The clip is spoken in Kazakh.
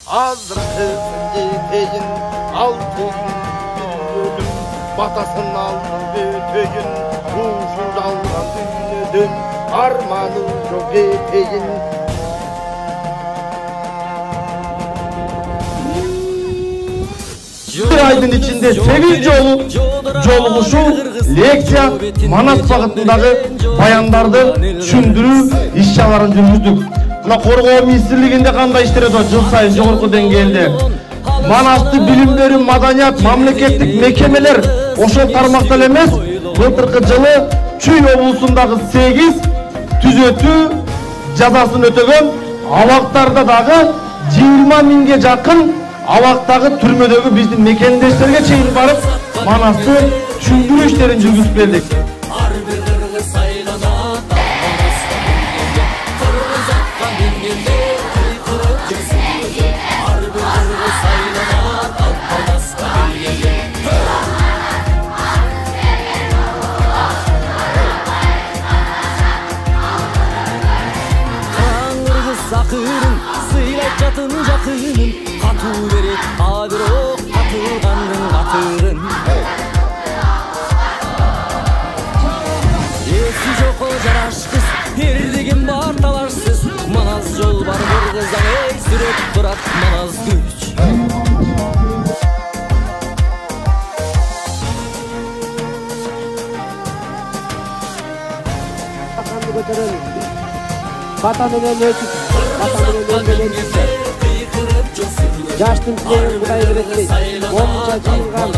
Azrı eteğin altın ölüm batasın aldım öteğin kuşu dalgan dünledim armanı yok eteğin. Bir aydın içinde 8 joluguşu leksiya Manas bagытындагы баяндарды түшүндүрүү иш-чараларын жүргүздүк. Мына Коргоо министрлигинде кандай иштер өтөт жыл сайын жогорку деңгээлде. Манасты билим берүү, маданият, мамлекеттик мекемелер ошол тармакта эле эмес, былтыркы жылы Чүй облусундагы 8 түзөтүү жазасын өтөгөн абактарда дагы 20 миңге жакын абактагы түрмөдөгү биздин мекендештерге чейин барып, Манасты түшүндүрүү иштерин жүргүзүп келдик. Sakırın, sıylap jatın jakının, katı verip adır ok, katılganın katırın. Esi jok o jaraş kız, erdigin var talarsız, Manas jol var bir kızdan ey sürüp durat Manas güç. Vatanının ötüp, vatanının ötüp, Jaштын тілеуін Құдай береді. Онша жиылған,